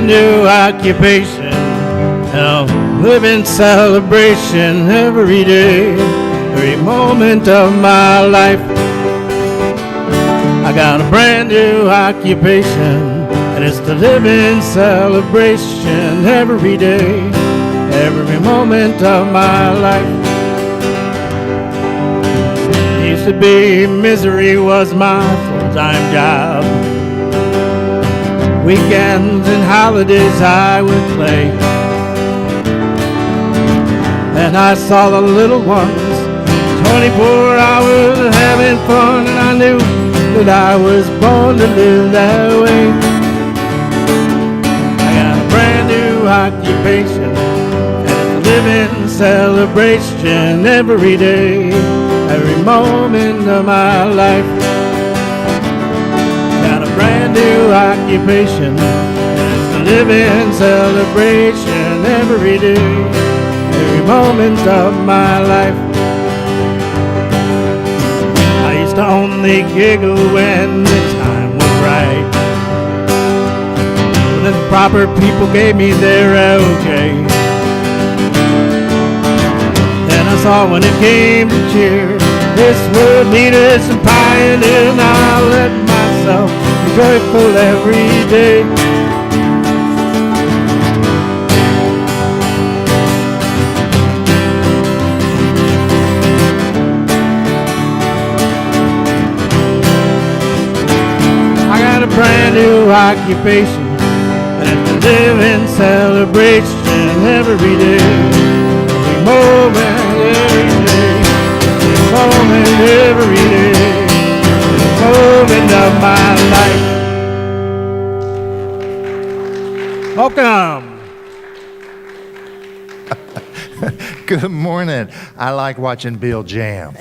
brand new occupation. I'll live in celebration every day, every moment of my life. I got a brand new occupation, and it's to live in celebration every day, every moment of my life. Used to be misery was my full-time job. Weekends and holidays I would play, and I saw the little ones 24 hours having fun, and I knew that I was born to live that way. I got a brand new occupation, and it's living celebration every day, every moment of my life. Got a brand new occupation, and it's living celebration every day, every moment of my life. I used to only giggle when the time was right, when the proper people gave me their okay. Then I saw when it came to cheer, this world needed some pioneers, and I let myself be joyful every day. I got a brand new occupation, and to live in celebration every day, every moment, every day, every moment, every day, every moment of my life. Welcome. Good morning. I like watching Bill jam.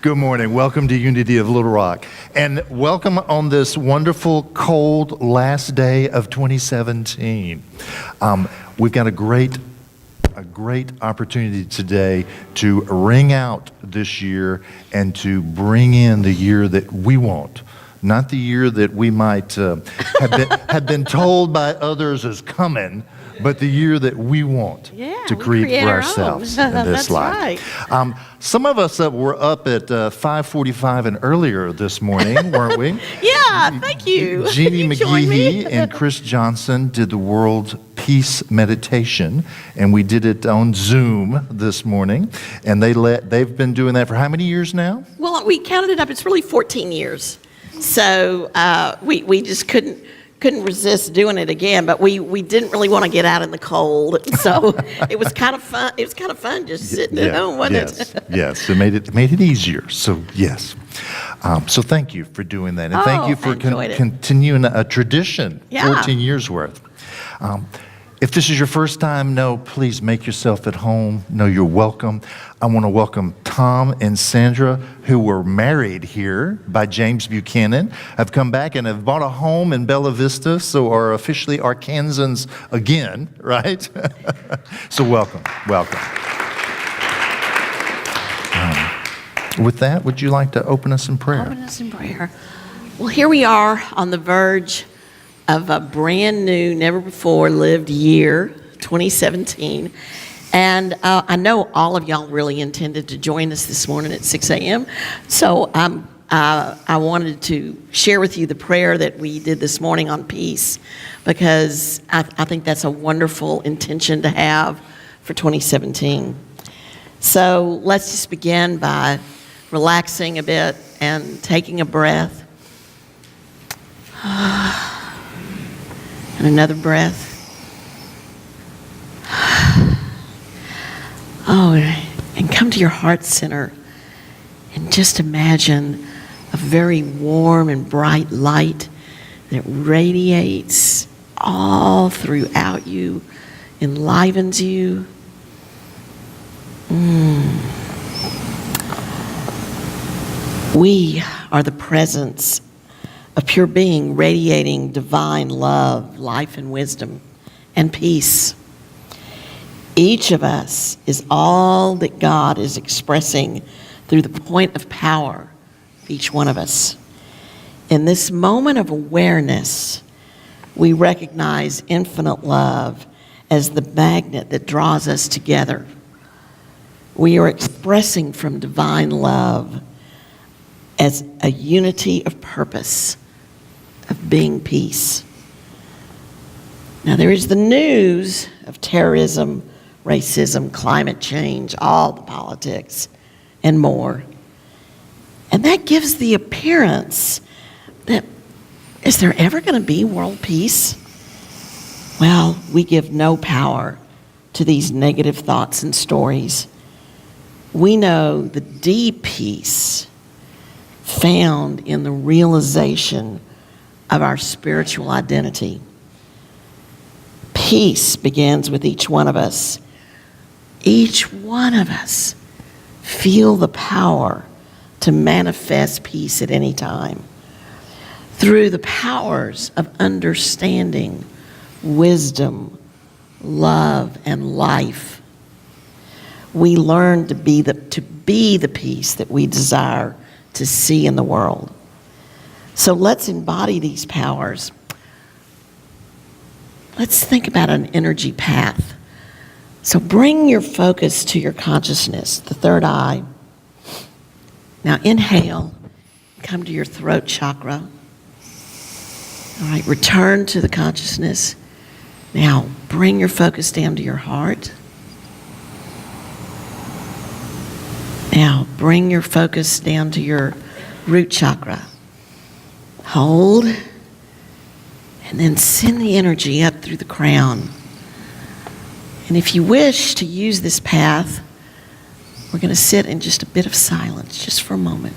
Good morning. Welcome to Unity of Little Rock. And welcome on this wonderful, cold last day of 2017. We've got a great opportunity today to ring out this year and to bring in the year that we want. Not the year that we might have been told by others is coming, but the year that we want to create for ourselves in this life. Right. Some of us were up at 5:45 and earlier this morning, weren't we? Yeah, thank you. Jeannie You joined me. McGehee and Chris Johnson did the World Peace Meditation, and we did it on Zoom this morning. And they've been doing that for how many years now? Well, we counted it up. It's really 14 years. So we just couldn't resist doing it again, but we didn't really want to get out in the cold, so it was kind of fun. It was kind of fun just sitting at home, wasn't it? Yes, it made it easier. So yes, so thank you for doing that, and thank you for continuing a tradition, 14 years worth. If this is your first time, please make yourself at home. You're welcome. I want to welcome Tom and Sandra, who were married here by James Buchanan, have come back and have bought a home in Bella Vista, so are officially Arkansans again, right? So welcome. With that, would you like to open us in prayer? Open us in prayer. Well, here we are on the verge of a brand new, never before lived year, 2017. And I know all of y'all really intended to join us this morning at 6 a.m. So I wanted to share with you the prayer that we did this morning on peace, because I think that's a wonderful intention to have for 2017. So let's just begin by relaxing a bit and taking a breath. And another breath. Oh, and come to your heart center and just imagine a very warm and bright light that radiates all throughout you, enlivens you. We are the presence of pure being radiating divine love, life and wisdom, and peace. Each of us is all that God is expressing through the point of power of each one of us. In this moment of awareness, We recognize infinite love as the magnet that draws us together. We are expressing from divine love as a unity of purpose, of being peace. Now, there is the news of terrorism, racism, climate change, all the politics, and more. And that gives the appearance that, is there ever going to be world peace? Well, we give no power to these negative thoughts and stories. We know the deep peace found in the realization of our spiritual identity. Peace begins with each one of us. Each one of us feel the power to manifest peace at any time through the powers of understanding, wisdom, love, and life. We learn to be the peace that we desire to see in the world. So let's embody these powers. Let's think about an energy path. So bring your focus to your consciousness, the third eye. Now inhale, come to your throat chakra. All right, return to the consciousness. Now bring your focus down to your heart. Now bring your focus down to your root chakra. Hold, and then send the energy up through the crown. And if you wish to use this path, we're going to sit in just a bit of silence, just for a moment.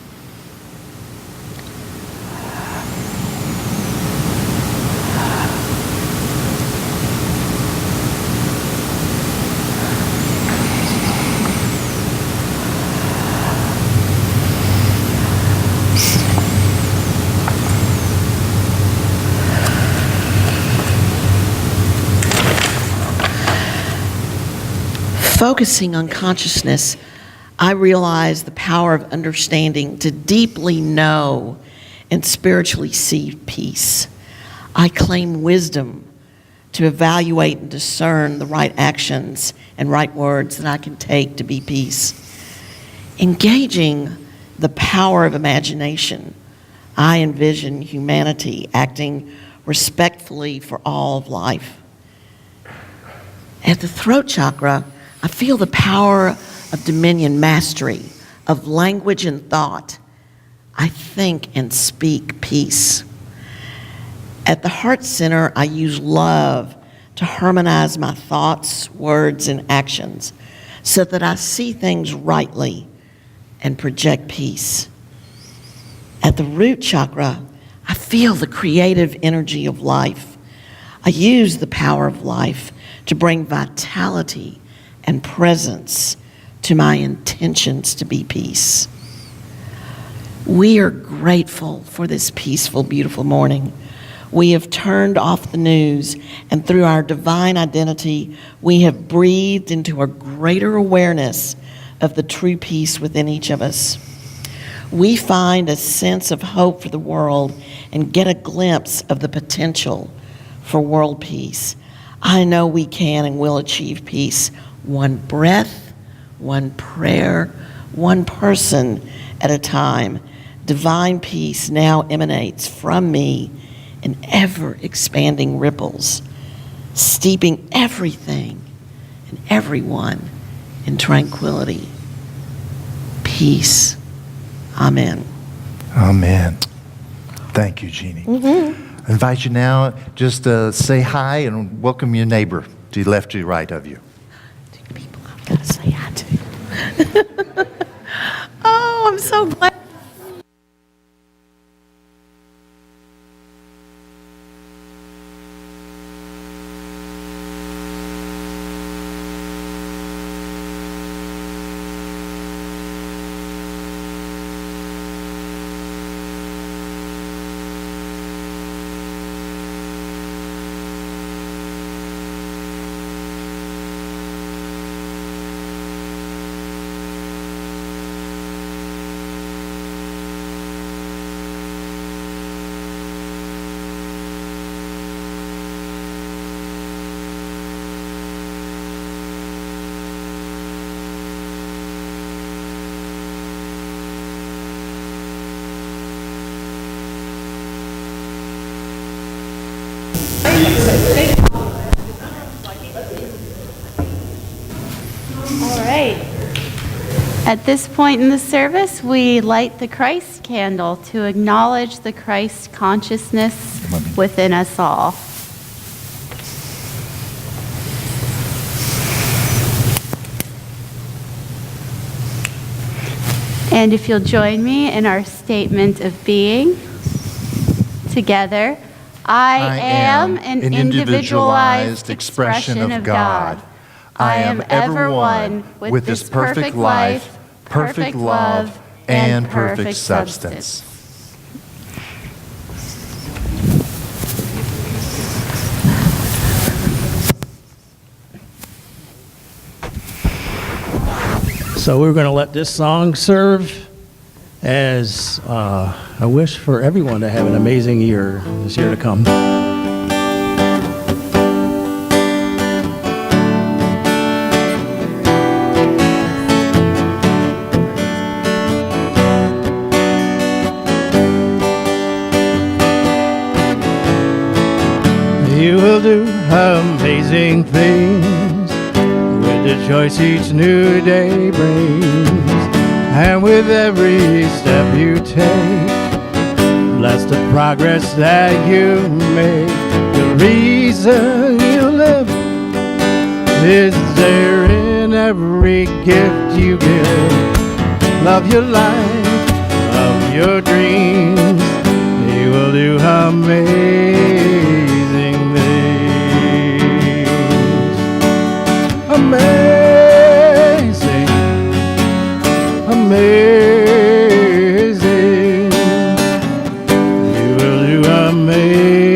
Focusing on consciousness, I realize the power of understanding to deeply know and spiritually see peace. I claim wisdom to evaluate and discern the right actions and right words that I can take to be peace. Engaging the power of imagination, I envision humanity acting respectfully for all of life. At the throat chakra, I feel the power of dominion, mastery, of language and thought. I think and speak peace. At the heart center, I use love to harmonize my thoughts, words, and actions so that I see things rightly and project peace. At the root chakra, I feel the creative energy of life. I use the power of life to bring vitality and presence to my intentions to be peace. We are grateful for this peaceful, beautiful morning. We have turned off the news, and through our divine identity, we have breathed into a greater awareness of the true peace within each of us. We find a sense of hope for the world and get a glimpse of the potential for world peace. I know we can and will achieve peace, one breath, one prayer, one person at a time. Divine peace now emanates from me in ever-expanding ripples, steeping everything and everyone in tranquility. Peace. Amen. Amen. Thank you, Jeannie. I invite you now just to say hi and welcome your neighbor to your left, to your right of you. People I've got to say hi to. Oh, I'm so glad. All right. At this point in the service, we light the Christ candle to acknowledge the Christ consciousness within us all. And if you'll join me in our statement of being together, I am an individualized expression of God. I am ever one with this perfect life, perfect love, and perfect substance. So we're going to let this song serve as a wish for everyone to have an amazing year this year to come. You will do amazing things with the choice each new day brings, and with every step you take, bless the progress that you make. The reason you live is there in every gift you give. Love your life, love your dreams. He will do amazing things. Amazing, amazing. You will do amazing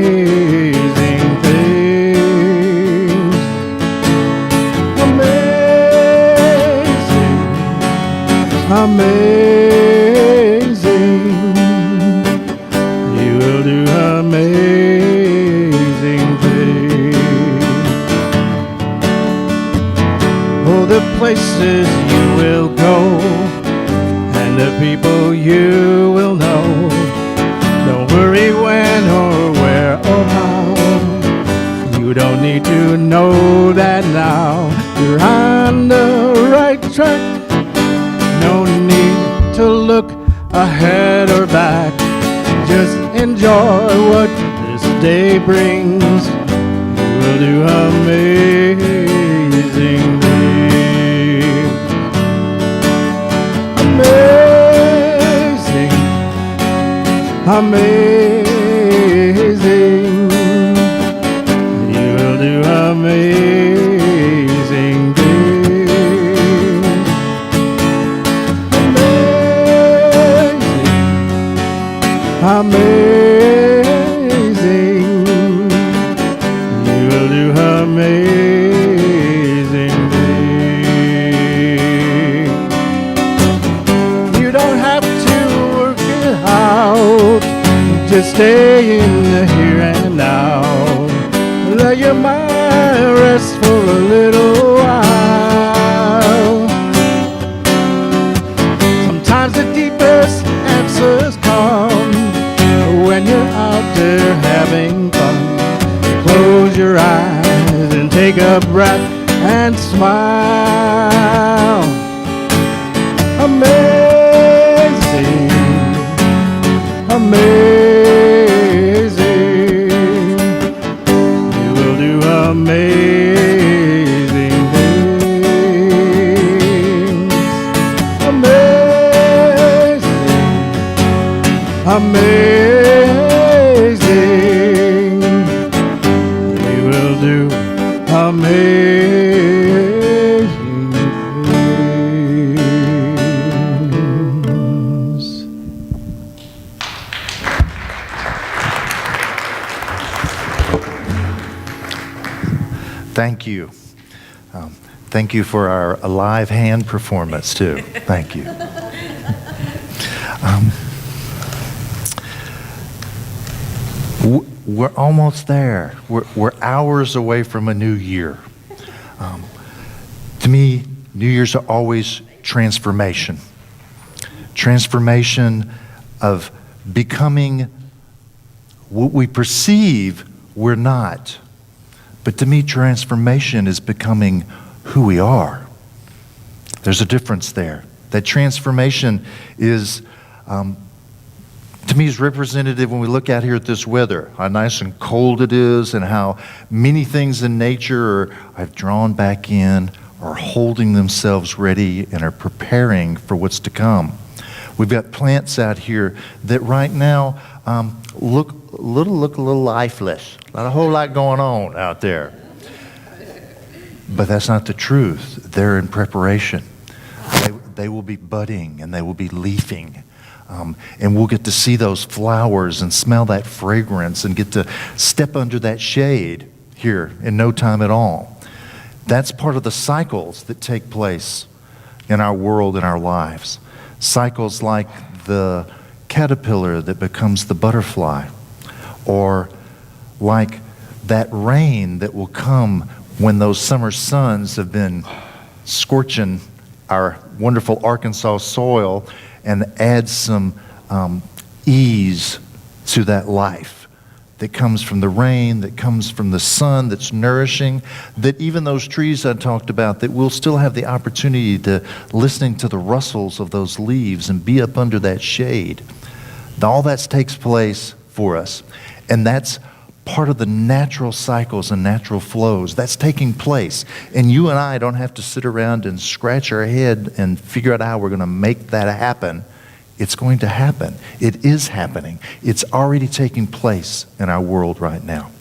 things. Amazing, amazing. You will do amazing things. Oh, the places you will go and the people you will know. Don't worry when or where or how. You don't need to know that now. You're on the right track. No need to look ahead or back. Just enjoy what this day brings. You will do amazing things. Amazing, amazing. You will do amazing things. Amazing, you will do amazing things. You don't have to work it out, just stay in the here and now. Let your mind rest for a little while. Sometimes the deepest answers come when you're out there having fun. Close your eyes and take a breath and smile. Amazing, amazing. You will do amazing things. Amazing, amazing. You will do amazing things. Thank you. Thank you for our live hand performance, too. Thank you. We're almost there. We're hours away from a new year. To me, New Year's are always transformation. Transformation of becoming what we perceive we're not. But to me, transformation is becoming who we are. There's a difference there. That transformation is, to me, is representative when we look out here at this weather, how nice and cold it is, and how many things in nature I've drawn back in, are holding themselves ready and are preparing for what's to come. We've got plants out here that right now look a little lifeless. Not a whole lot going on out there. But that's not the truth. They're in preparation. They will be budding and they will be leafing. And we'll get to see those flowers and smell that fragrance and get to step under that shade here in no time at all. That's part of the cycles that take place in our world, in our lives. Cycles like the caterpillar that becomes the butterfly, or like that rain that will come when those summer suns have been scorching our wonderful Arkansas soil and add some ease to that life that comes from the rain, that comes from the sun, that's nourishing, that even those trees I talked about, that we'll still have the opportunity to listening to the rustles of those leaves and be up under that shade. All that takes place for us. And that's part of the natural cycles and natural flows. That's taking place. And you and I don't have to sit around and scratch our head and figure out how we're going to make that happen. It's going to happen. It is happening. It's already taking place in our world right now.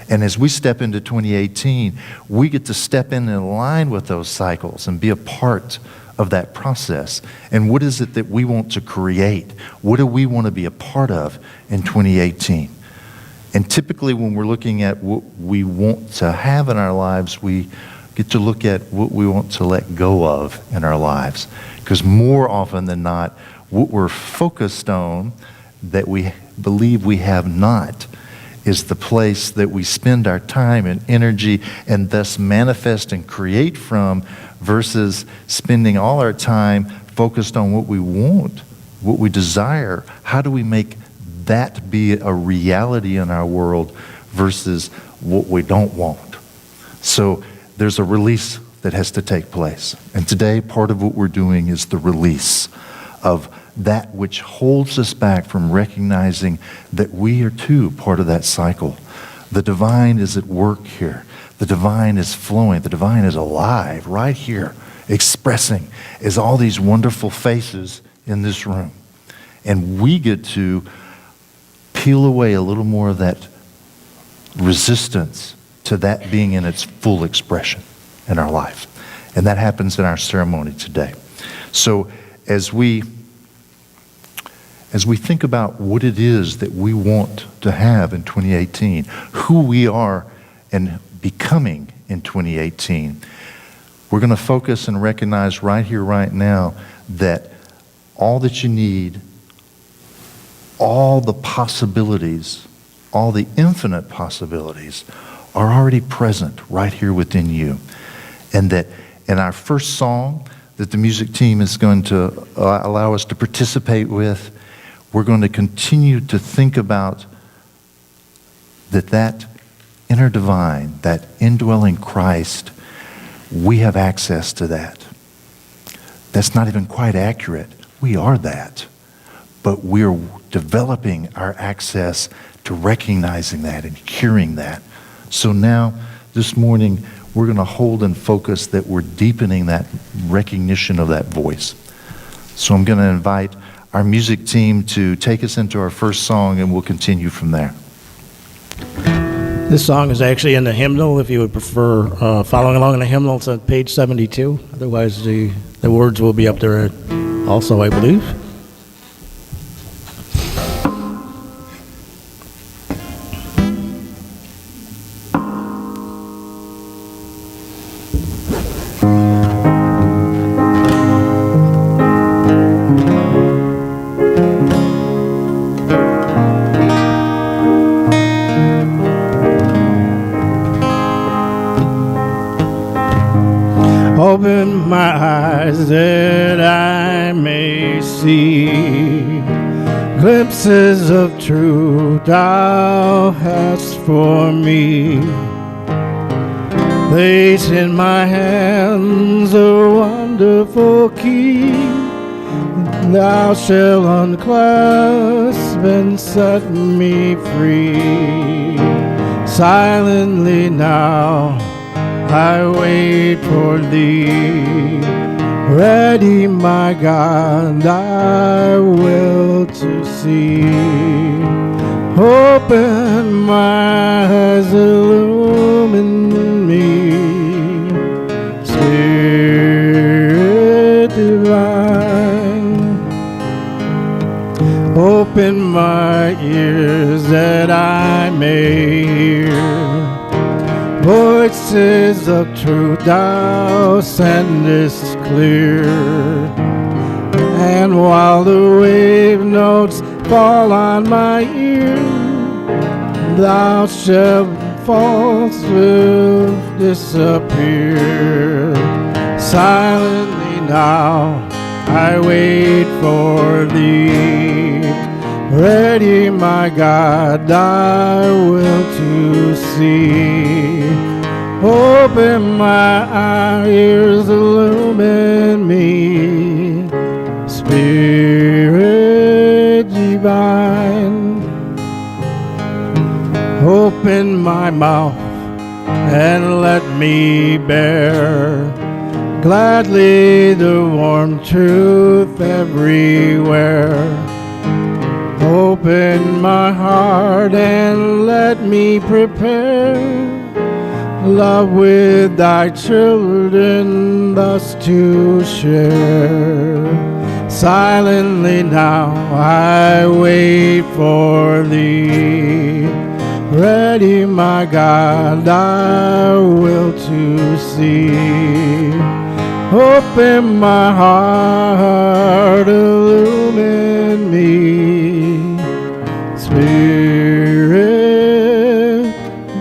And as we step into 2018, we get to step in and align with those cycles and be a part of that process. And what is it that we want to create? What do we want to be a part of in 2018? And typically when we're looking at what we want to have in our lives, we get to look at what we want to let go of in our lives. Because more often than not, what we're focused on that we believe we have not is the place that we spend our time and energy and thus manifest and create from, versus spending all our time focused on what we want, what we desire. How do we make that be a reality in our world versus what we don't want? So there's a release that has to take place. And today, part of what we're doing is the release of that which holds us back from recognizing that we are too part of that cycle. The divine is at work here. The divine is flowing. The divine is alive right here, expressing as all these wonderful faces in this room. And we get to peel away a little more of that resistance to that being in its full expression in our life. And that happens in our ceremony today. So as we think about what it is that we want to have in 2018, who we are and becoming in 2018, we're going to focus and recognize right here, right now, that all that you need, all the possibilities, all the infinite possibilities are already present right here within you. And that in our first song that the music team is going to allow us to participate with, we're going to continue to think about that inner divine, that indwelling Christ, we have access to that. That's not even quite accurate. We are that. But we're developing our access to recognizing that and hearing that. So now, this morning, we're going to hold and focus that we're deepening that recognition of that voice. So I'm going to invite our music team to take us into our first song, and we'll continue from there. This song is actually in the hymnal. If you would prefer following along in the hymnal, it's on page 72. Otherwise, the words will be up there also, I believe. Open my eyes that I may see glimpses of truth thou hast for me. Place in my hands a wonderful key. Thou shalt unclasp and set me free. Silently now I wait for thee. Ready, my God, thy will to see. Open my eyes, illumine me. Spirit divine, open my ears that I may hear voices of truth thou sendest clear. And while the wave notes fall on my ear, thou shalt false will disappear. Silently now I wait for thee. Ready, my God, thy will to see. Open my ears, illumine me. Spirit divine, open my mouth and let me bear gladly the warm truth everywhere. Open my heart and let me prepare love with thy children thus to share. Silently now I wait for thee. Ready, my God, thy will to see. Open my heart, illumine me. Spirit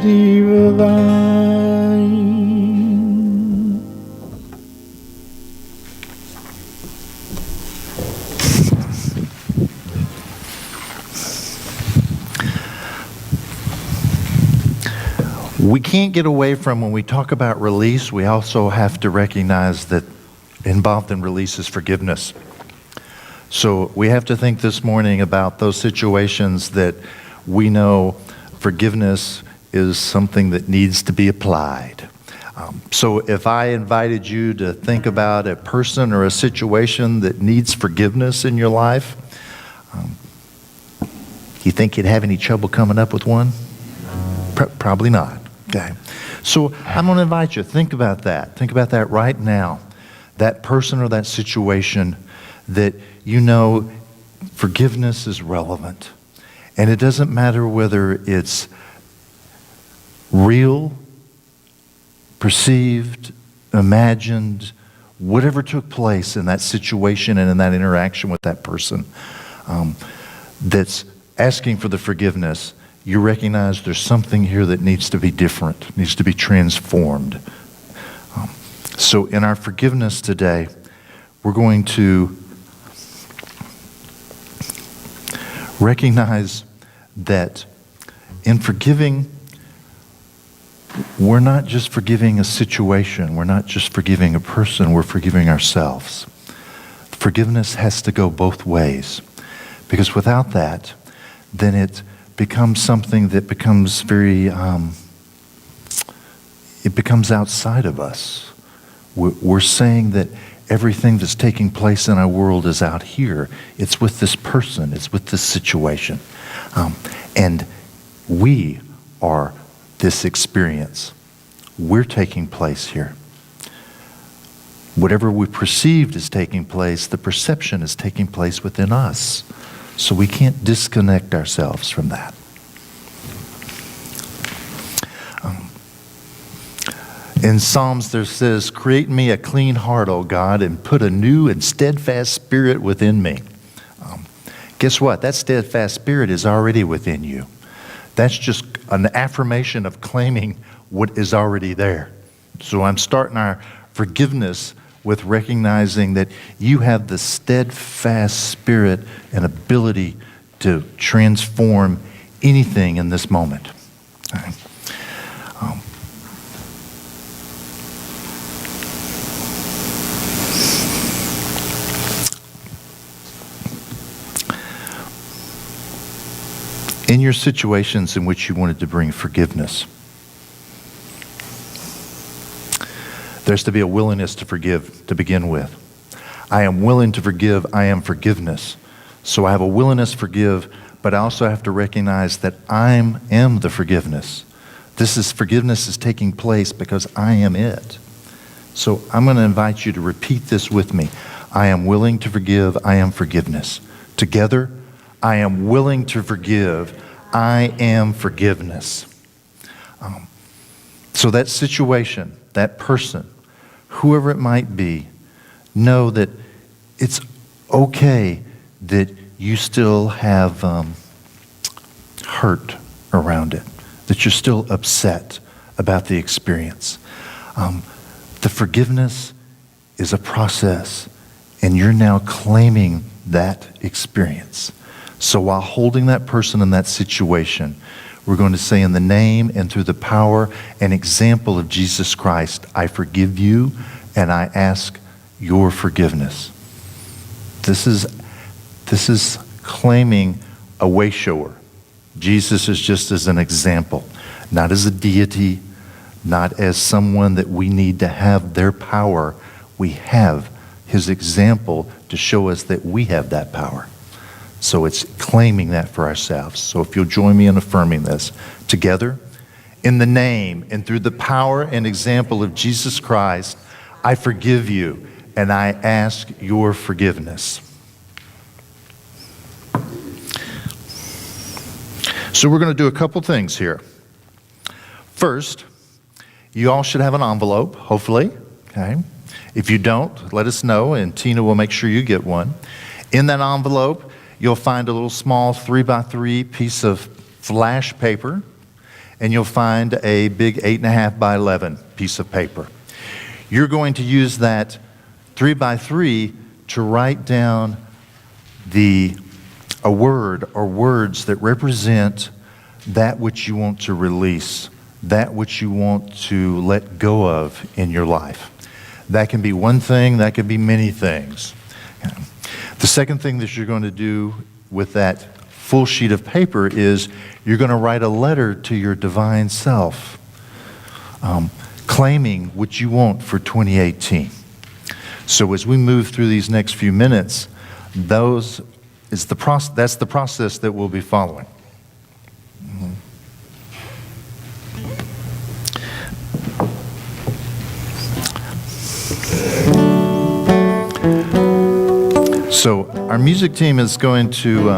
divine. We can't get away from, when we talk about release, we also have to recognize that involved in release is forgiveness. So we have to think this morning about those situations that we know forgiveness is something that needs to be applied. So if I invited you to think about a person or a situation that needs forgiveness in your life, you think you'd have any trouble coming up with one? Probably not. Okay. So I'm going to invite you to think about that. Think about that right now. That person or that situation that you know forgiveness is relevant. And it doesn't matter whether it's real, perceived, imagined, whatever took place in that situation and in that interaction with that person that's asking for the forgiveness. You recognize there's something here that needs to be different, needs to be transformed. So in our forgiveness today, we're going to recognize that in forgiving, we're not just forgiving a situation, we're not just forgiving a person, we're forgiving ourselves. Forgiveness has to go both ways, because without that, then it becomes something that becomes very, it becomes outside of us. We're saying that everything that's taking place in our world is out here. It's with this person, it's with this situation. And we are this experience. We're taking place here. Whatever we perceived is taking place, the perception is taking place within us. So we can't disconnect ourselves from that. In Psalms there says, "Create me a clean heart, O God, and put a new and steadfast spirit within me." Guess what? That steadfast spirit is already within you. That's just an affirmation of claiming what is already there. So I'm starting our forgiveness with recognizing that you have the steadfast spirit and ability to transform anything in this moment. Okay. In your situations in which you wanted to bring forgiveness, there's to be a willingness to forgive to begin with. I am willing to forgive. I am forgiveness. So I have a willingness to forgive, but I also have to recognize that I am the forgiveness. Forgiveness is taking place because I am it. So I'm going to invite you to repeat this with me. I am willing to forgive. I am forgiveness. Together, I am willing to forgive. I am forgiveness. So that situation, that person, whoever it might be, know that it's okay that you still have hurt around it, that you're still upset about the experience. The forgiveness is a process, and you're now claiming that experience. So while holding that person in that situation, we're going to say, in the name and through the power and example of Jesus Christ, I forgive you and I ask your forgiveness. This is claiming a way shower. Jesus is just as an example, not as a deity, not as someone that we need to have their power. We have his example to show us that we have that power. So it's claiming that for ourselves. So if you'll join me in affirming this together, in the name and through the power and example of Jesus Christ, I forgive you and I ask your forgiveness. So we're going to do a couple things here. First, you all should have an envelope, hopefully. Okay. If you don't, let us know and Tina will make sure you get one. In that envelope, you'll find a little small 3x3 piece of flash paper, and you'll find a big 8.5 by 11 piece of paper. You're going to use that 3x3 to write down a word or words that represent that which you want to release, that which you want to let go of in your life. That can be one thing, that can be many things. The second thing that you're going to do with that full sheet of paper is you're going to write a letter to your divine self, claiming what you want for 2018. So as we move through these next few minutes, that's the process that we'll be following. So our music team is going to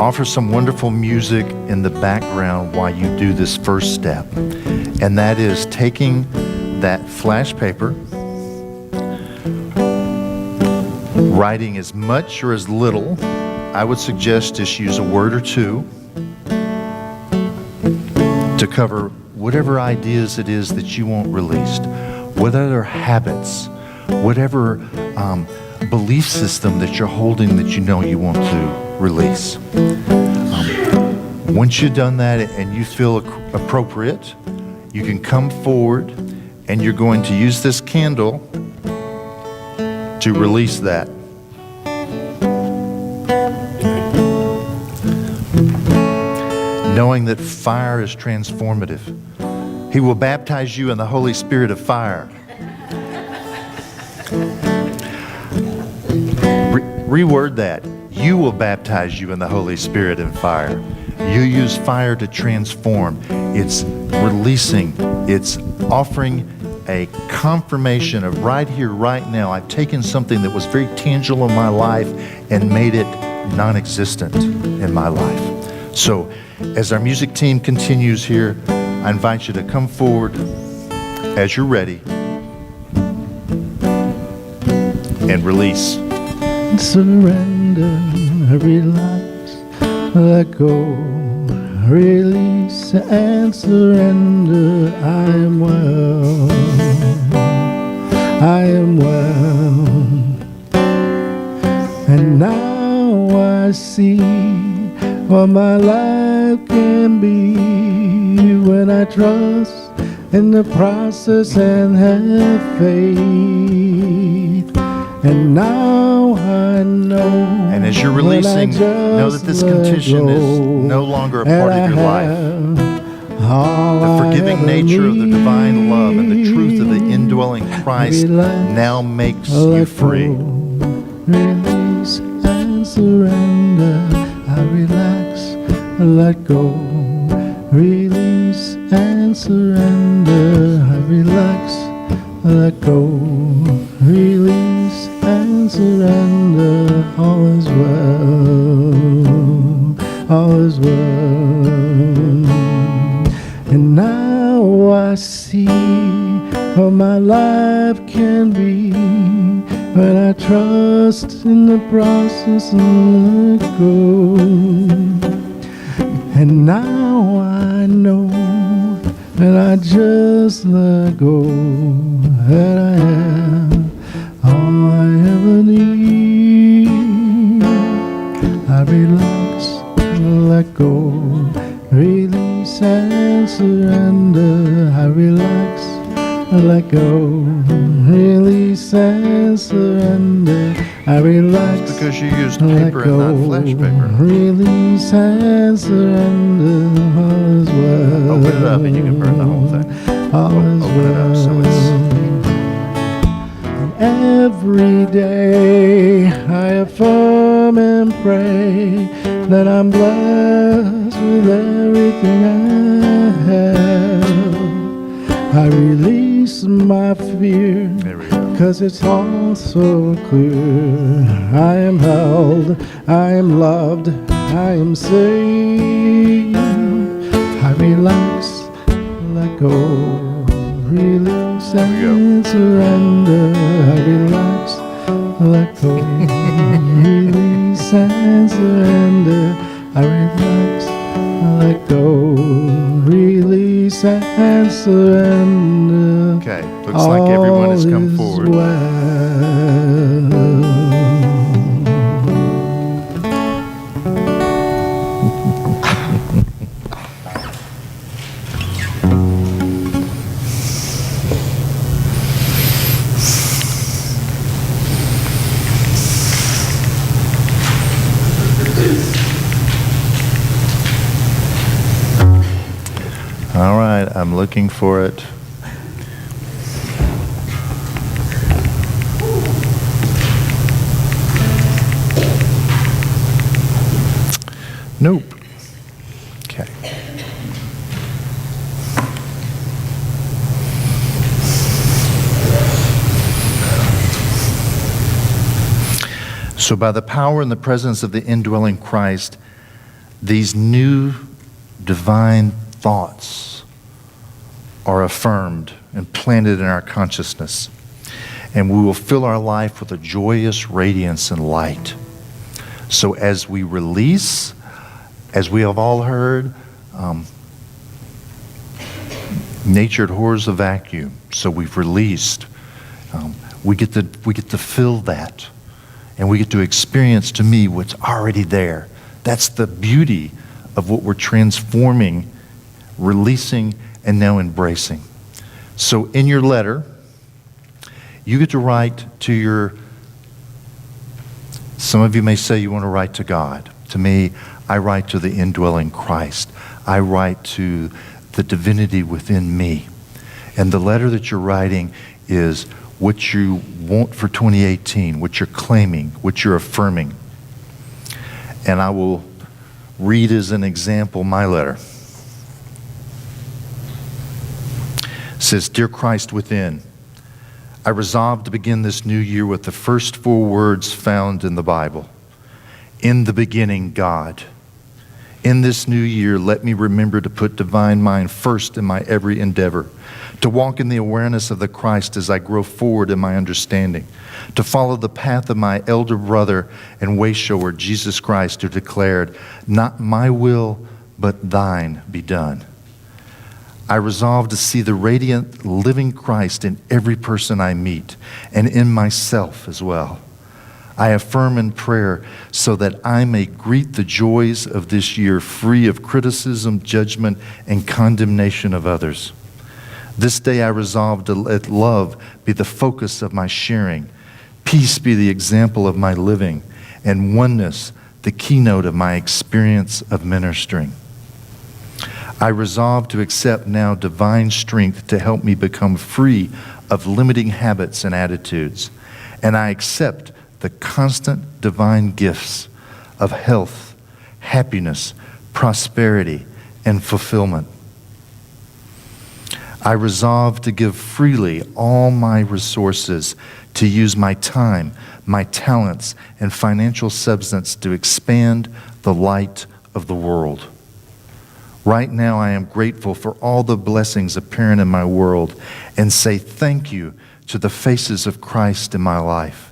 offer some wonderful music in the background while you do this first step. And that is taking that flash paper, writing as much or as little. I would suggest just use a word or two to cover whatever ideas it is that you want released, whatever habits, whatever belief system that you're holding that you know you want to release. Once you've done that and you feel appropriate, you can come forward and you're going to use this candle to release that. Knowing that fire is transformative. He will baptize you in the Holy Spirit of fire. Reword that. You will baptize you in the Holy Spirit and fire. You use fire to transform. It's releasing. It's offering a confirmation of right here, right now. I've taken something that was very tangible in my life and made it non-existent in my life. So as our music team continues here, I invite you to come forward as you're ready and release. Surrender, relax, let go, release and surrender. I am well, I am well. And now I I see what my life can be when I trust in the process and have faith. And now I know. And as you're releasing, know that this condition is no longer a part of your life. The forgiving nature of the divine love and the truth of the indwelling Christ now makes you free. Release and surrender. I relax, let go. Release and surrender. I relax, let go. Release and surrender. All is well. All is well. And now I see what my life can be when I trust in the process and let go. And now I know that I just let go, that I have all I ever need. I relax and let go, release and surrender. I relax and let go, release and surrender. I relax. Because you used paper and not flesh paper. Release and surrender. All is well. Open it up and you can burn the whole thing. All is Open it up so Every day I affirm and pray that I'm blessed with everything I have. I release my fear, cause it's all so clear. I am held, I am loved, I am safe. I relax, let go, release and surrender. I relax, let go, release and surrender. I relax, let go, release and surrender. Okay, looks like everyone has come forward. All right, I'm looking for it. Nope. Okay. So by the power and the presence of the indwelling Christ, these new divine thoughts are affirmed and planted in our consciousness. And we will fill our life with a joyous radiance and light. So as we release, as we have all heard, nature abhors a vacuum. So we've released. We get to fill that. And we get to experience, to me, what's already there. That's the beauty of what we're transforming, releasing, and now embracing. So in your letter, you get to write to your, some of you may say you want to write to God. To me, I write to the indwelling Christ. I write to the divinity within me. And the letter that you're writing is what you want for 2018, what you're claiming, what you're affirming. And I will read as an example my letter. It says, Dear Christ within, I resolved to begin this new year with the first 4 words found in the Bible. In the beginning, God. In this new year, let me remember to put divine mind first in my every endeavor, to walk in the awareness of the Christ as I grow forward in my understanding, to follow the path of my elder brother and way shower, Jesus Christ, who declared, not my will, but thine be done. I resolve to see the radiant, living Christ in every person I meet and in myself as well. I affirm in prayer so that I may greet the joys of this year free of criticism, judgment, and condemnation of others. This day I resolve to let love be the focus of my sharing, peace be the example of my living, and oneness the keynote of my experience of ministering. I resolve to accept now divine strength to help me become free of limiting habits and attitudes, and I accept the constant divine gifts of health, happiness, prosperity, and fulfillment. I resolve to give freely all my resources, to use my time, my talents, and financial substance to expand the light of the world. Right now, I am grateful for all the blessings apparent in my world and say thank you to the faces of Christ in my life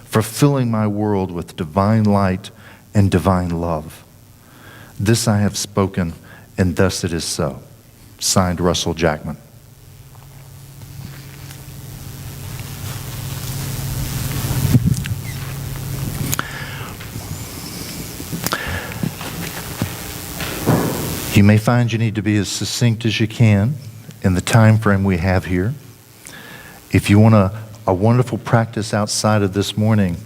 for filling my world with divine light and divine love. This I have spoken, and thus it is so. Signed, Russ Jackman. You may find you need to be as succinct as you can in the time frame we have here. If you want a wonderful practice outside of this morning,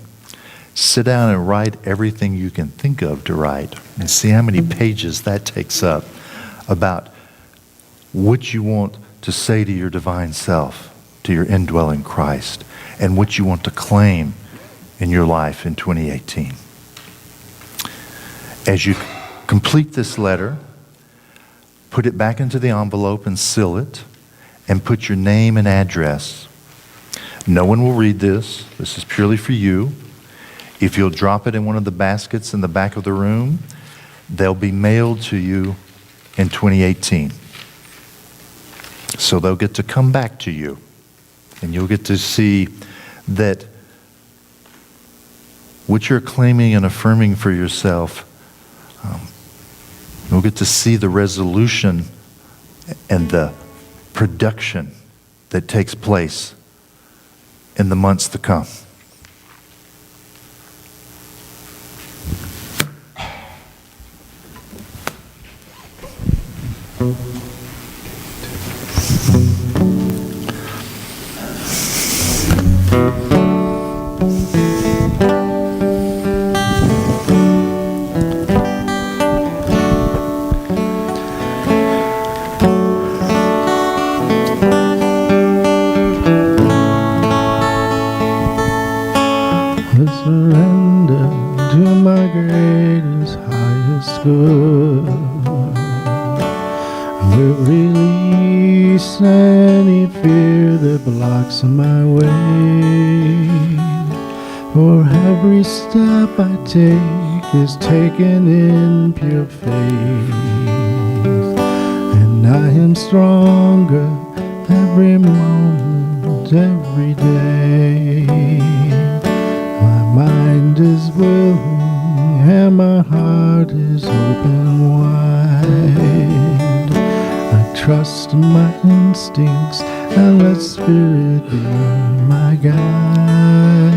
sit down and write everything you can think of to write and see how many pages that takes up about what you want to say to your divine self, to your indwelling Christ, and what you want to claim in your life in 2018. As you complete this letter, put it back into the envelope and seal it, and put your name and address. No one will read this. This is purely for you. If you'll drop it in one of the baskets in the back of the room, they'll be mailed to you in 2018. So they'll get to come back to you, and you'll get to see that what you're claiming and affirming for yourself, you'll get to see the resolution and the production that takes place in the months to come. Surrender to my greatest, highest good. Will release any fear that blocks my way. For every step I take is taken in pure faith, and I am stronger every moment, every day. My mind is willing and my heart is open wide. I trust my instincts and let Spirit be my guide.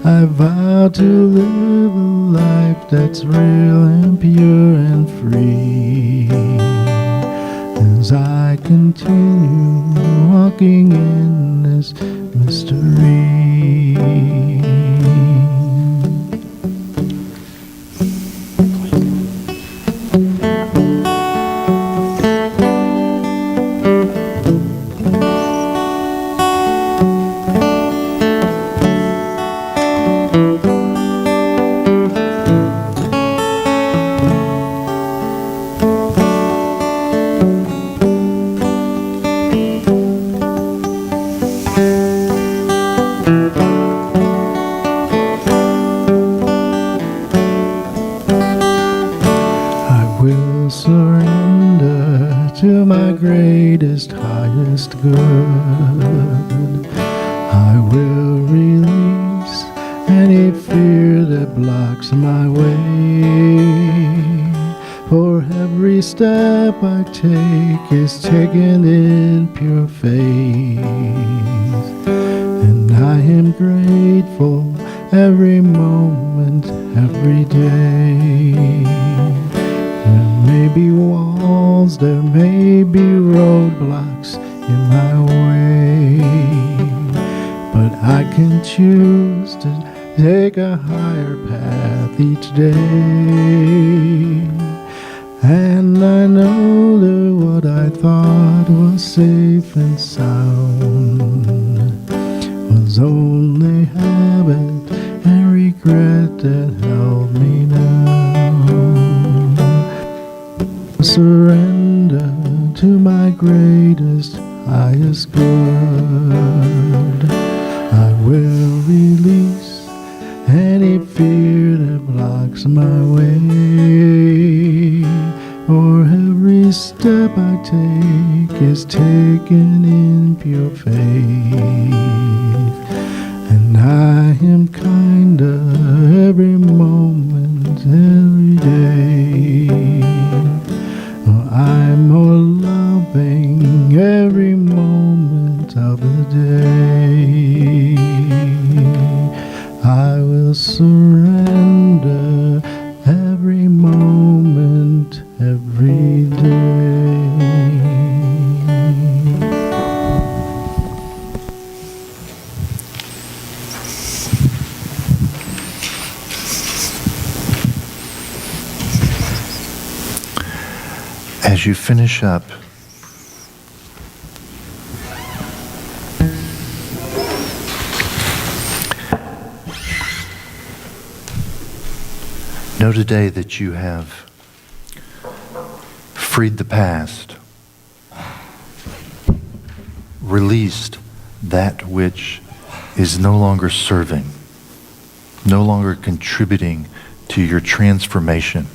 I vow to live a life that's real and pure and free, as I continue walking in this mystery. Surrender to my greatest, highest good. I will release any fear that blocks my way. For every step I take is taken in pure faith, and I am grateful every moment, every day. There may be walls, there may be roadblocks in my way, but I can choose to take a higher path each day. And I know that what I thought was safe and sound was only habit and regret that held me down. Surrender to my greatest, highest good. I will release any fear that blocks my way. For every step I take is taken in pure faith. And I am kinder every moment, every day. Oh, I'm more loving every moment of the day. I will surrender every moment, every day. As you finish up, know today that you have freed the past, released that which is no longer serving, no longer contributing to your transformation,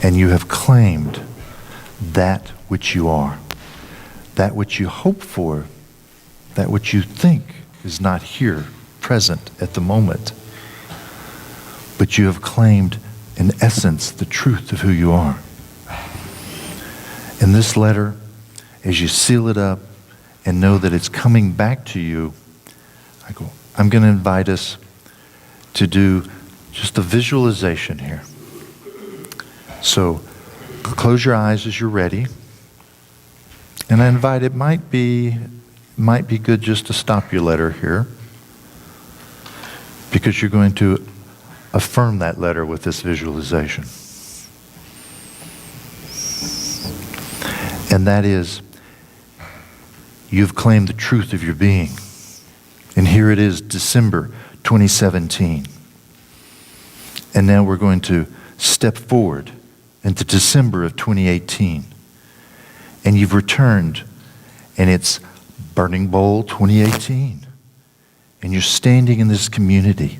and you have claimed that which you are, that which you hope for, that which you think is not here, present at the moment. But you have claimed, in essence, the truth of who you are. In this letter, as you seal it up and know that it's coming back to you, I'm going to invite us to do just a visualization here. So close your eyes as you're ready. And I invite, it might be good just to stop your letter here, because you're going to affirm that letter with this visualization. And that is, you've claimed the truth of your being. And here it is, December 2017. And now we're going to step forward into December of 2018. And you've returned, and it's Burning Bowl 2018. And you're standing in this community.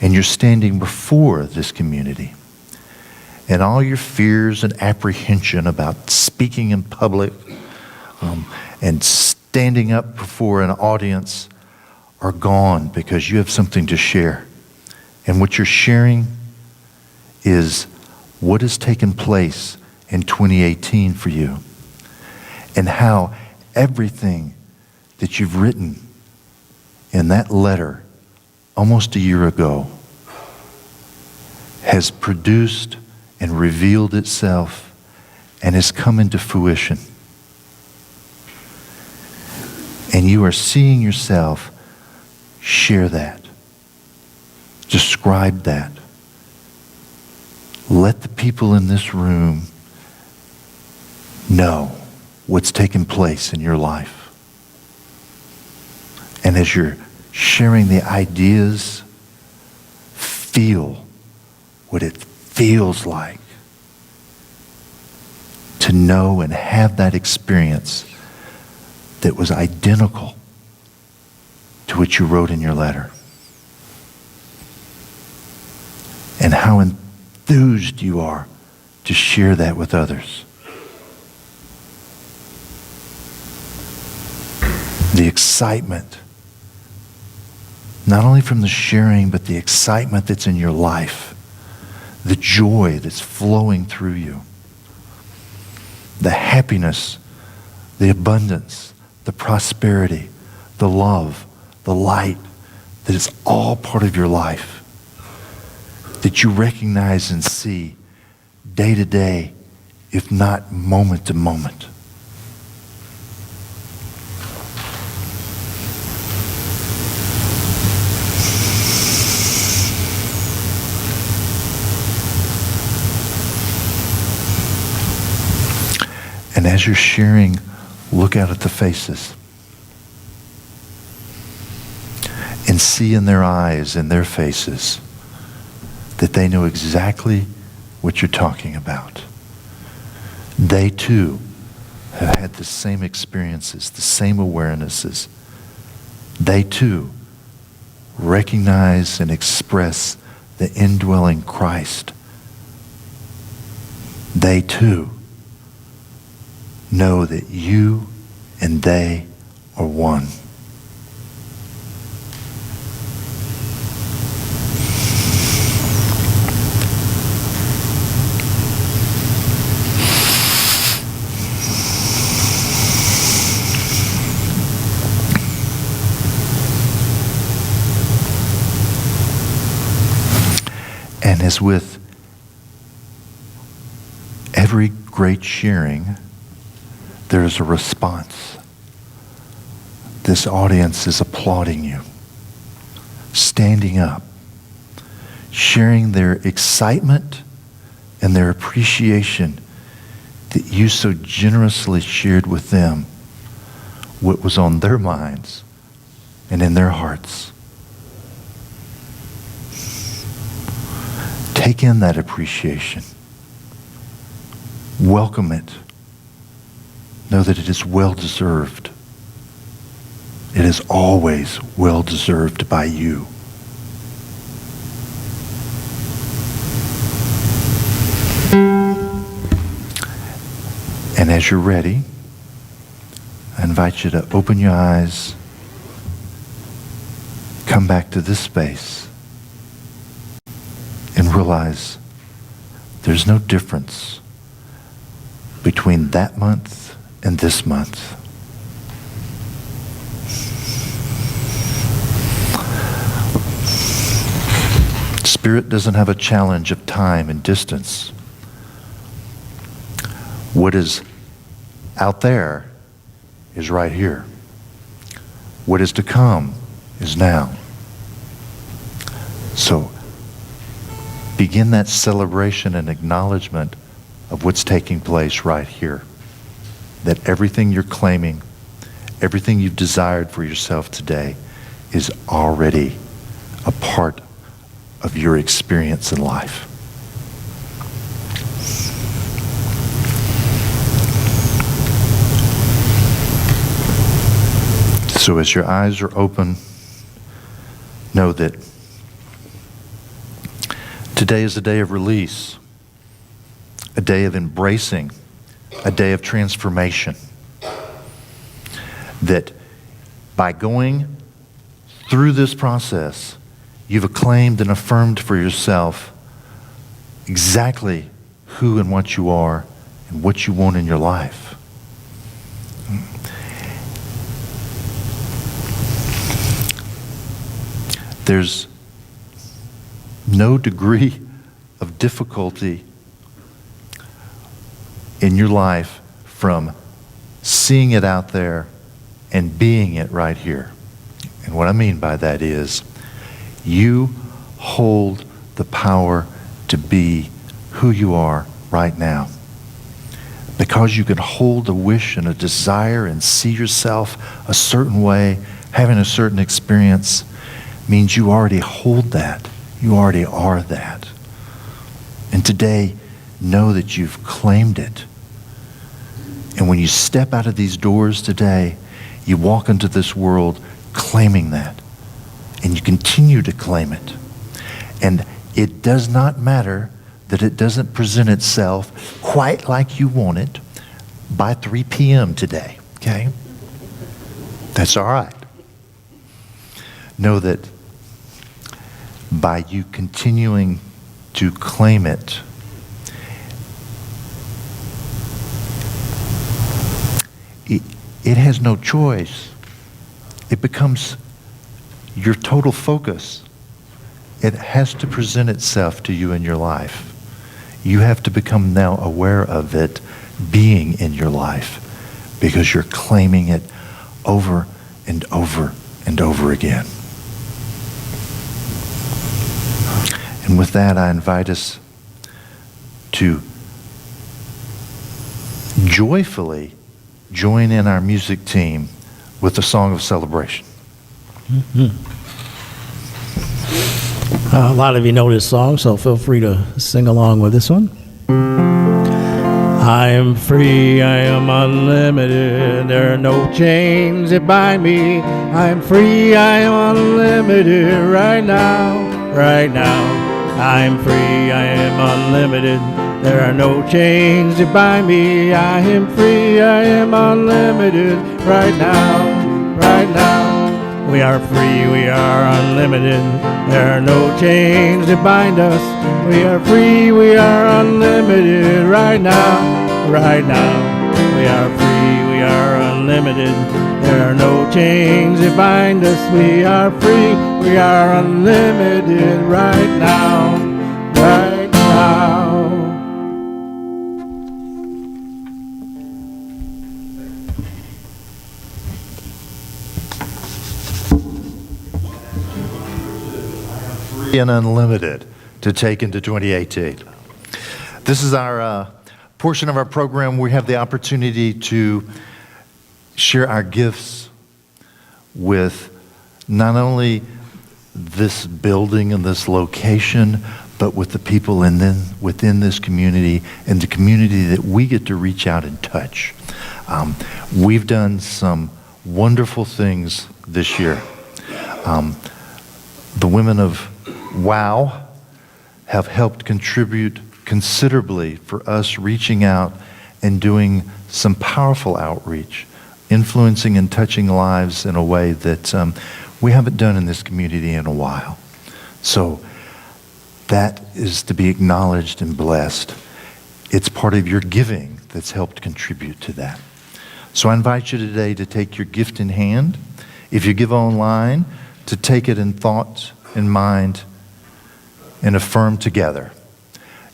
And you're standing before this community. And all your fears and apprehension about speaking in public and standing up before an audience are gone, because you have something to share. And what you're sharing is what has taken place in 2018 for you, and how everything that you've written in that letter almost a year ago has produced and revealed itself and has come into fruition. And you are seeing yourself share that, describe that. Let the people in this room know what's taken place in your life. And as you're sharing the ideas, feel what it feels like to know and have that experience that was identical to what you wrote in your letter. And how enthused you are to share that with others. The excitement, not only from the sharing, but the excitement that's in your life, the joy that's flowing through you, the happiness, the abundance, the prosperity, the love, the light, that it's all part of your life, that you recognize and see day to day, if not moment to moment. And as you're sharing, look out at the faces and see in their eyes, in their faces, that they know exactly what you're talking about. They too have had the same experiences, the same awarenesses. They too recognize and express the indwelling Christ. They too know that you and they are one. And as with every great sharing, there is a response. This audience is applauding you, standing up, sharing their excitement and their appreciation that you so generously shared with them what was on their minds and in their hearts. Take in that appreciation. Welcome it. Know that it is well-deserved. It is always well-deserved by you. And as you're ready, I invite you to open your eyes, come back to this space, and realize there's no difference between that month and this month. Spirit doesn't have a challenge of time and distance. What is out there is right here. What is to come is now. So begin that celebration and acknowledgement of what's taking place right here. That everything you're claiming, everything you've desired for yourself today is already a part of your experience in life. So as your eyes are open, know that today is a day of release, a day of embracing, a day of transformation. That by going through this process, you've acclaimed and affirmed for yourself exactly who and what you are and what you want in your life. There's no degree of difficulty in your life from seeing it out there and being it right here. And what I mean by that is you hold the power to be who you are right now. Because you can hold a wish and a desire and see yourself a certain way, having a certain experience, means you already hold that. You already are that. And today, know that you've claimed it. And when you step out of these doors today, you walk into this world claiming that. And you continue to claim it. And it does not matter that it doesn't present itself quite like you want it by 3 p.m. today, okay? That's all right. Know that by you continuing to claim it, it has no choice. It becomes your total focus, it has to present itself to you in your life. You have to become now aware of it being in your life because you're claiming it over and over and over again. And with that, I invite us to joyfully join in our music team with a song of celebration. A lot of you know this song, so feel free to sing along with this one. I am free, I am unlimited, there are no chains that bind me. I am free, I am unlimited, right now, right now. I am free, I am unlimited, there are no chains that bind me. I am free, I am unlimited, right now, right now. We are free, we are unlimited, there are no chains that bind us. We are free, we are unlimited, right now, right now. We are free, we are unlimited, there are no chains that bind us. We are free, we are unlimited, right now, right now. And unlimited to take into 2018. This is our portion of our program. We have the opportunity to share our gifts with not only this building and this location, but with the people within this community and the community that we get to reach out and touch. We've done some wonderful things this year. The women of WOW have helped contribute considerably for us reaching out and doing some powerful outreach, influencing and touching lives in a way that we haven't done in this community in a while. So that is to be acknowledged and blessed. It's part of your giving that's helped contribute to that. So I invite you today to take your gift in hand. If you give online, to take it in thought, in mind, and affirm together.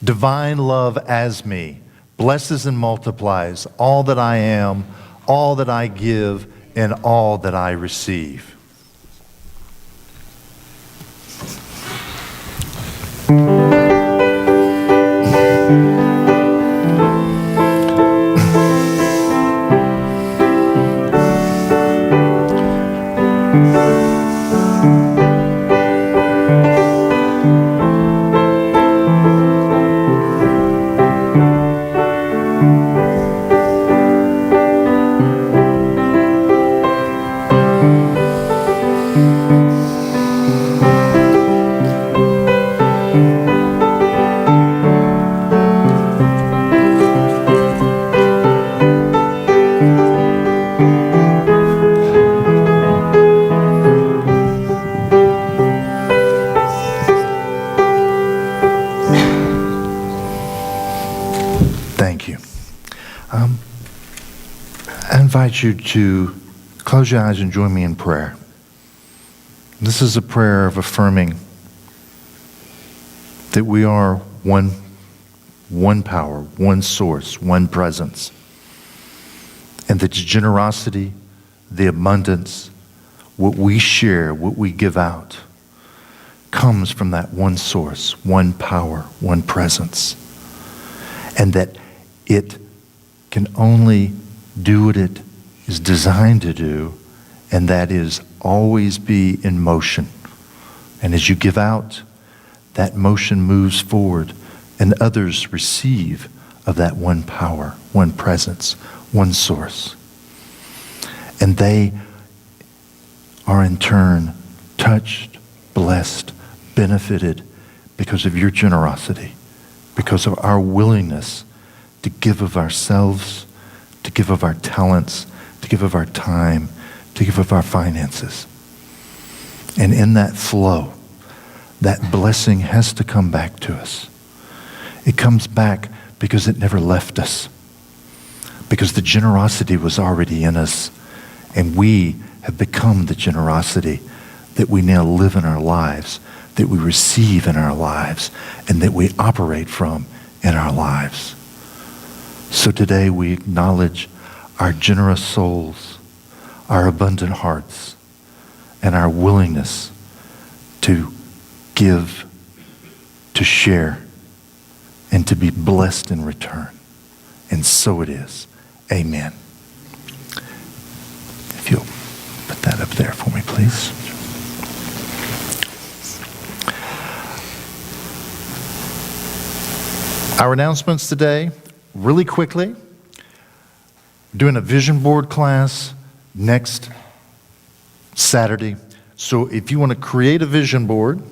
Divine love as me blesses and multiplies all that I am, all that I give, and all that I receive. I invite you to close your eyes and join me in prayer. This is a prayer of affirming that we are one power, one source, one presence. And that the generosity, the abundance, what we share, what we give out, comes from that one source, one power, one presence. And that it can only do what it is designed to do, and that is always be in motion. And as you give out, that motion moves forward, and others receive of that one power, one presence, one source. And they are in turn touched, blessed, benefited because of your generosity, because of our willingness to give of ourselves, to give of our talents, to give of our time, to give of our finances. And in that flow, that blessing has to come back to us. It comes back because it never left us, because the generosity was already in us, and we have become the generosity that we now live in our lives, that we receive in our lives, and that we operate from in our lives. So today we acknowledge our generous souls, our abundant hearts, and our willingness to give, to share, and to be blessed in return. And so it is. Amen. If you'll put that up there for me, please. Our announcements today, really quickly. Doing a vision board class next Saturday. So if you want to create a vision board,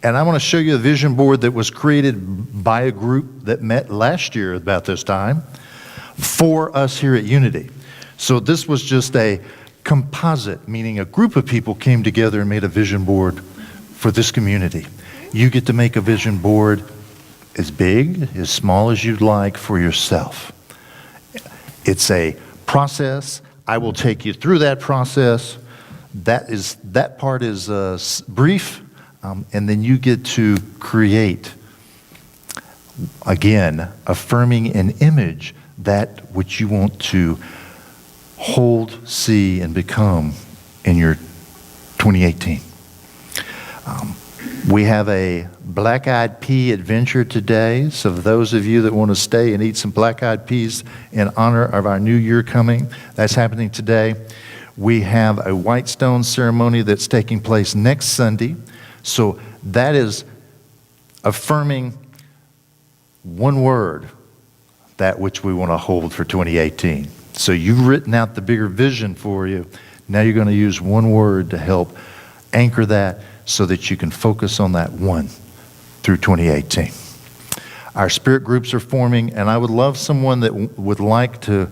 and I want to show you a vision board that was created by a group that met last year about this time for us here at Unity. So this was just a composite, meaning a group of people came together and made a vision board for this community. You get to make a vision board as big, as small as you'd like for yourself. It's a process. I will take you through that process. That part is brief, and then you get to create, again, affirming an image that which you want to hold, see, and become in your 2018. We have a black-eyed pea adventure today. So for those of you that want to stay and eat some black-eyed peas in honor of our new year coming, that's happening today. We have a white stone ceremony that's taking place next Sunday. So that is affirming one word, that which we want to hold for 2018. So you've written out the bigger vision for you. Now you're going to use one word to help anchor that so that you can focus on that one through 2018. Our spirit groups are forming, and I would love someone that would like to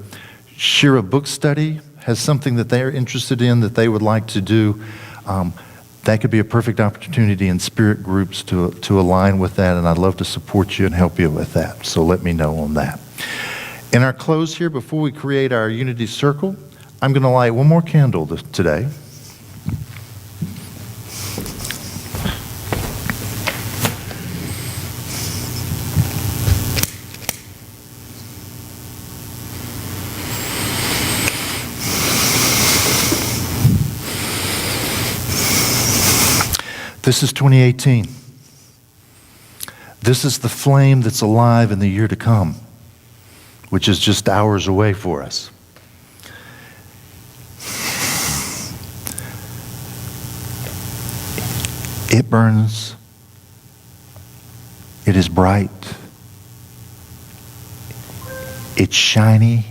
share a book study, has something that they're interested in that they would like to do. That could be a perfect opportunity in spirit groups to align with that, and I'd love to support you and help you with that. So let me know on that. In our close here, before we create our unity circle, I'm going to light one more candle today. This is 2018. This is the flame that's alive in the year to come, which is just hours away for us. It burns. It is bright. It's shiny.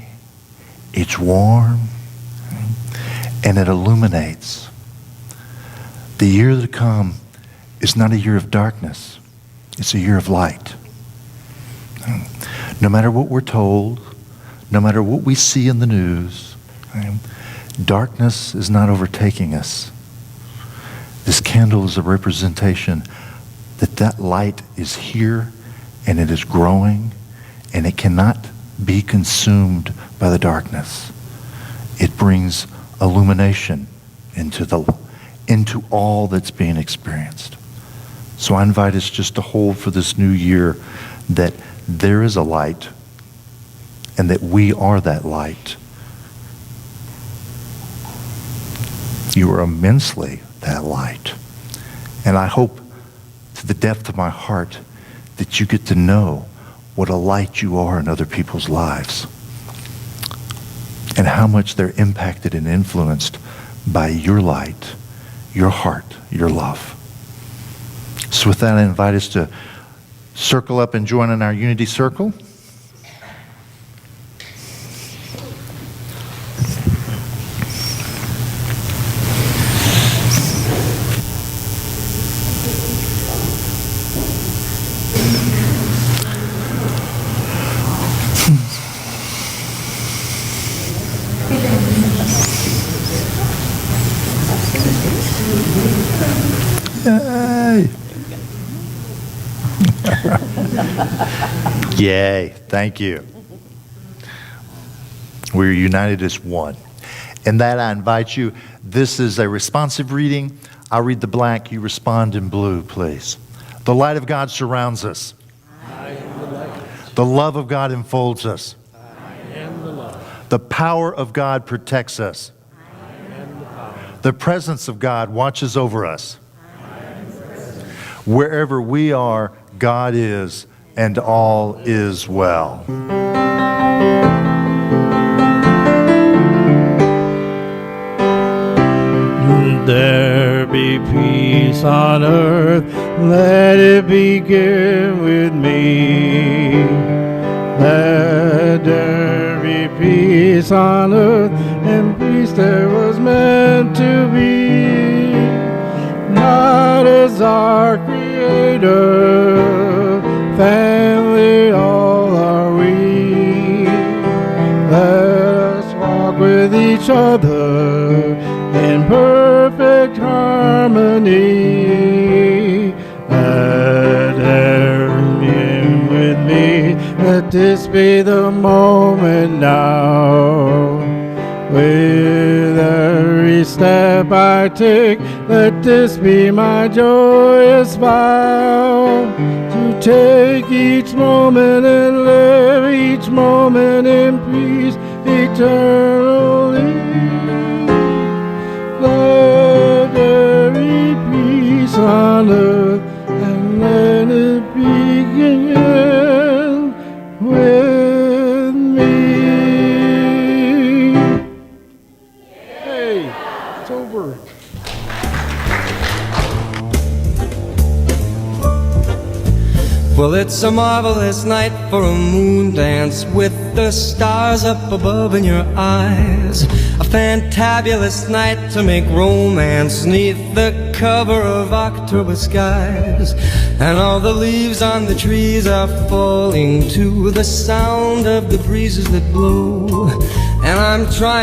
It's warm. And it illuminates. The year to come is not a year of darkness. It's a year of light. No matter what we're told, no matter what we see in the news, darkness is not overtaking us. This candle is a representation that that light is here and it is growing and it cannot be consumed by the darkness. It brings illumination into all that's being experienced. So I invite us just to hold for this new year that there is a light and that we are that light. You are immensely that light. And I hope to the depth of my heart that you get to know what a light you are in other people's lives and how much they're impacted and influenced by your light, your heart, your love. So with that, I invite us to circle up and join in our unity circle. Yay! Yay, thank you. We're united as one. In that, I invite you, this is a responsive reading. I'll read the blank, you respond in blue, please. The light of God surrounds us. The love of God enfolds us. The power of God protects us. The presence of God watches over us. Wherever we are, God is, and all is well. There be peace on earth, let it begin with me. Let there be peace on earth, and peace there was meant to be. God is our creator, family all are we. Let us walk with each other in perfect harmony. Let there begin with me. Let this be the moment now. With every step I take, let this be my joyous vow. To take each moment and live each moment in peace eternally. Let there be peace on earth, and let it begin with me. Hey, it's over. Well, it's a marvelous night for a moon dance with the stars up above in your eyes. A fantabulous night to make romance 'neath the cover of October skies. And all the leaves on the trees are falling to the sound of the breezes that blow. And I'm trying